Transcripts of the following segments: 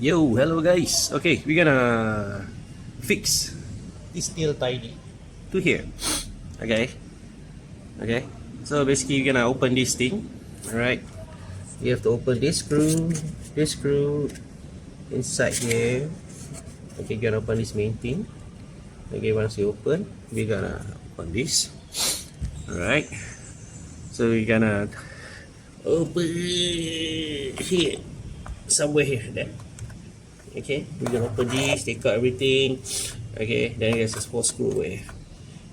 Yo, hello guys. Okay, we're gonna fix this nail tidy to here. Okay, okay. So basically, we're gonna open this thing. All right. You have to open this screw inside here. Okay, you're gonna open this main thing. Okay, once you open, we're gonna open this. All right. So we're gonna open here, somewhere here. There. Okay, we're gonna open this, take out everything. Okay, then there's a small screw away.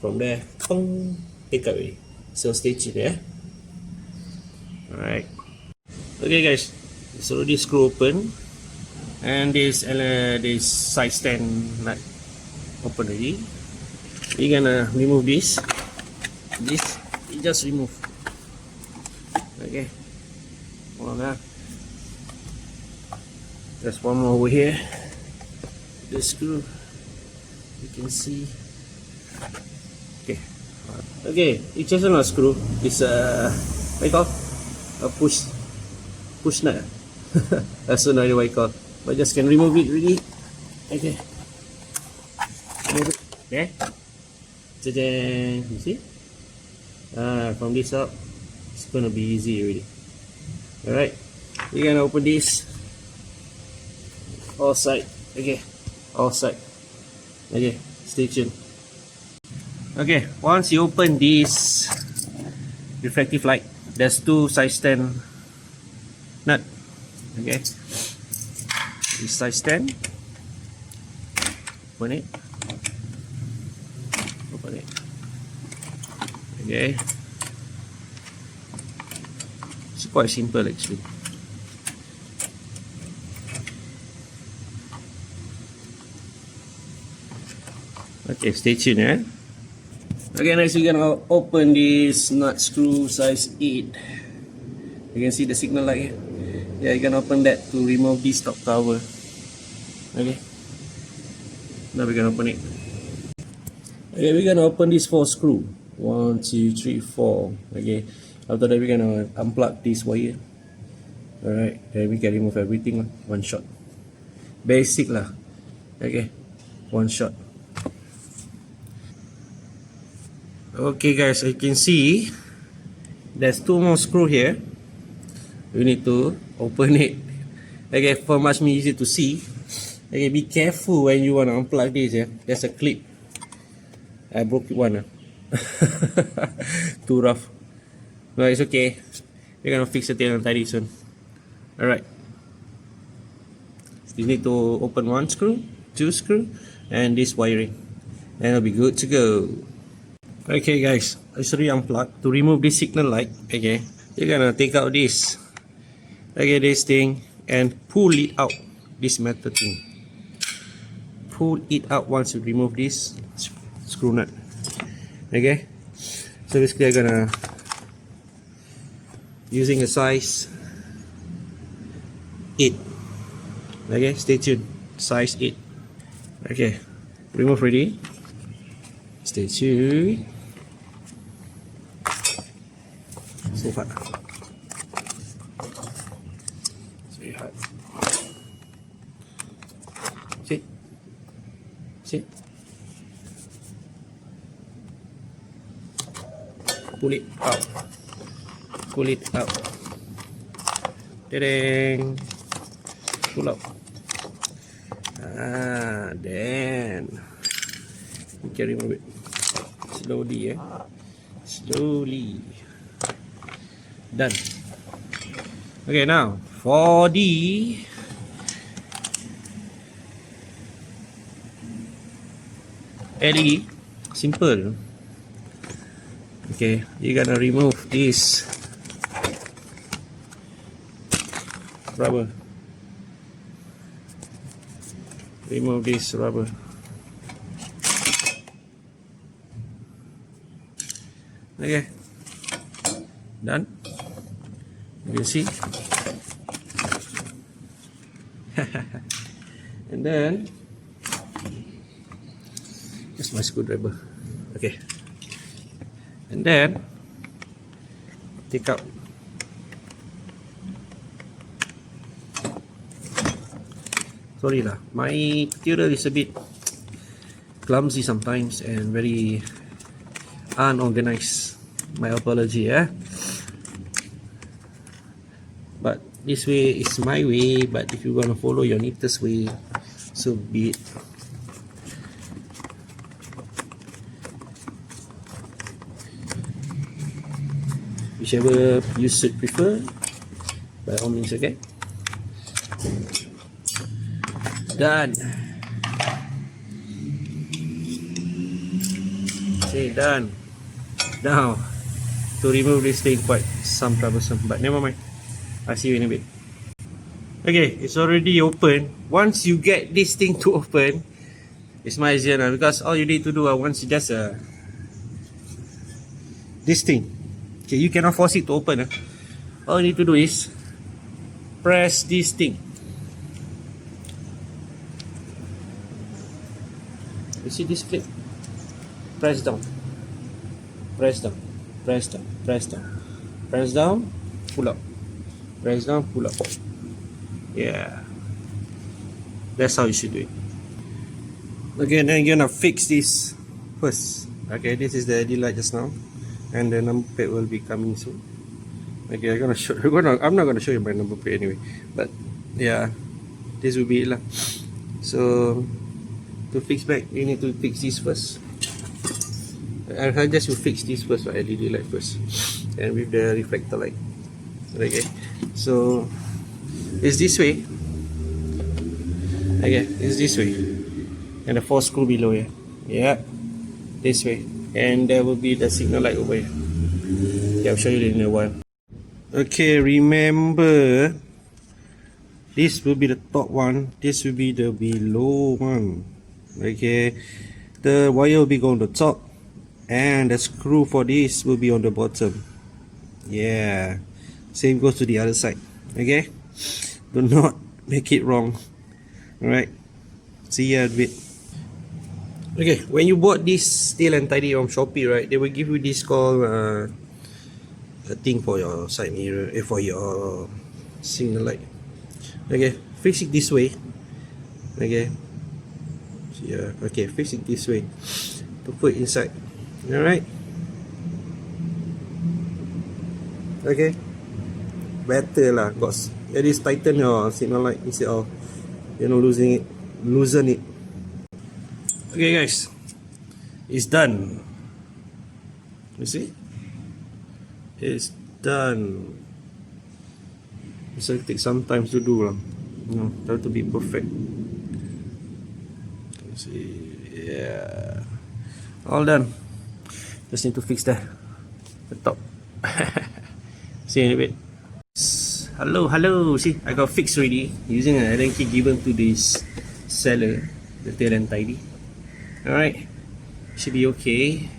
From there, pong, take out already. So stay tuned, yeah. Alright. Okay guys, so this screw open, and this side stand nut open already. We're gonna remove this. This you just remove. Okay. Hold on. There's one more over here. The screw, you can see. Okay, okay. It's just not a screw. It's a what you call a push nut. That's not what you call. But just can remove it really. Okay. Remove it. There. You see? From this up, it's gonna be easy already. All right. We're gonna open this. All side, okay, all side, okay, stay tuned. Okay, once you open this reflective light, there's two side stand nut. Okay, this side stand, open it, okay. It's quite simple actually. Okay, stay tuned, eh? Okay, next we're gonna open this nut screw size 8. You can see the signal light here. Yeah, you're gonna open that to remove this top cover. Okay. Now we're gonna open it. Okay, we're gonna open this 4 screw. 1, 2, 3, 4. Okay. After that, we're gonna unplug this wire. Alright, then we can remove everything one shot. Basic lah. Okay, one shot. Okay guys, you can see there's 2 more screw here. You need to open it. Okay, for much more easy to see. Okay, be careful when you want to unplug this. Yeah, there's a clip. I broke one. Too rough. No, it's okay. We're gonna fix it and tidy soon. Alright. You need to open 1 screw, 2 screw, and this wiring. And it'll be good to go. Okay guys, I should unplug to remove this signal light. Okay, you're gonna take out this, okay, this thing, and pull it out, this metal thing. Pull it out once you remove this screw nut. Okay, so basically I'm gonna using a size 8. Okay, stay tuned. Size 8. Okay, remove ready. Stay tuned. So hot. It's very hot. See? See? Pull it out. Pull it out. Ding. Pull out. Then you can remove it slowly, slowly. Done. Okay, now for the LED, simple. Okay, you're gonna remove this rubber. Remove this rubber. Okay, done. You can see. And then just my screwdriver. Okay, and then take out Sorry lah, my tutorial is a bit clumsy sometimes and very unorganized. My apology, but this way is my way, but if you want to follow your neatest way, so be it. Whichever you should prefer, by all means. Okay, done. Okay, done. Now to remove this thing, quite some troublesome, but never mind, I'll see you in a bit. Okay, it's already open. Once you get this thing to open, it's my easier now, because all you need to do once you just this thing. Okay, you cannot force it to open. All you need to do is press this thing. You see this clip? Press down. Press down. Press down. Press down. Press down. Pull up. Press down. Pull up. Yeah. That's how you should do it. Okay, then you're gonna fix this first. Okay, this is the LED light just now, and the number plate will be coming soon. Okay, I'm not gonna show you my number plate anyway, but yeah, this will be it lah. So to fix back, you need to fix this first. I suggest you fix this first, LED light first, and with the reflector light. Okay, so it's this way. Okay, it's this way, and the 4 screw below here. Yeah, this way, and there will be the signal light over here. Yeah, I'll show you in a while. Okay, remember, this will be the top one, this will be the below one. Okay, the wire will be on the top, and the screw for this will be on the bottom. Yeah, same goes to the other side. Okay, do not make it wrong. Alright, see ya in a bit. Okay, when you bought this Steel and Tidy from Shopee, right, they will give you this called a thing for your side mirror, for your signal light. Okay, fix it this way. Okay, yeah, okay, fix it this way to put inside. Alright, okay, better lah, got at least tighten your signal light instead of, you know, loosen it. Okay guys, it's done. You see, it's done. It's will take some time to do lah. You know, try to be perfect. You see, yeah, all done. Just need to fix the top. See you in a bit. Hello. See, I got fixed already using an Allen key given to this seller, the Steel and Tidy. Alright, should be okay.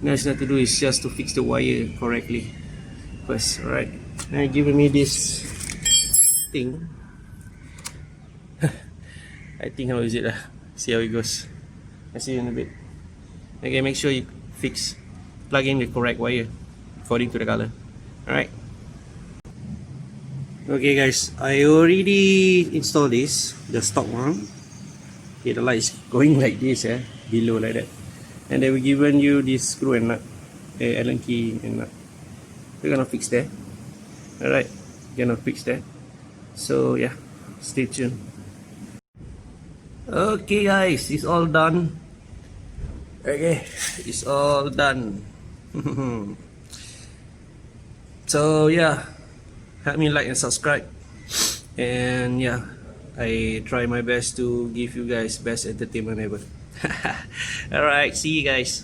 Now what I have to do is just to fix the wire correctly first. Alright, now giving me this thing. I think how is it lah. See how it goes. I'll see you in a bit. Okay, make sure you plug in the correct wire according to the color. Alright. Okay guys, I already installed this, the stock one. Okay, the light is going like this, below like that. And they will given you this screw and nut, Allen key and nut. We're gonna fix that. Alright, gonna fix that. So yeah, stay tuned. Okay guys, it's all done. Okay, it's all done. So yeah, help me like and subscribe, and yeah, I try my best to give you guys best entertainment ever. Alright, see you guys.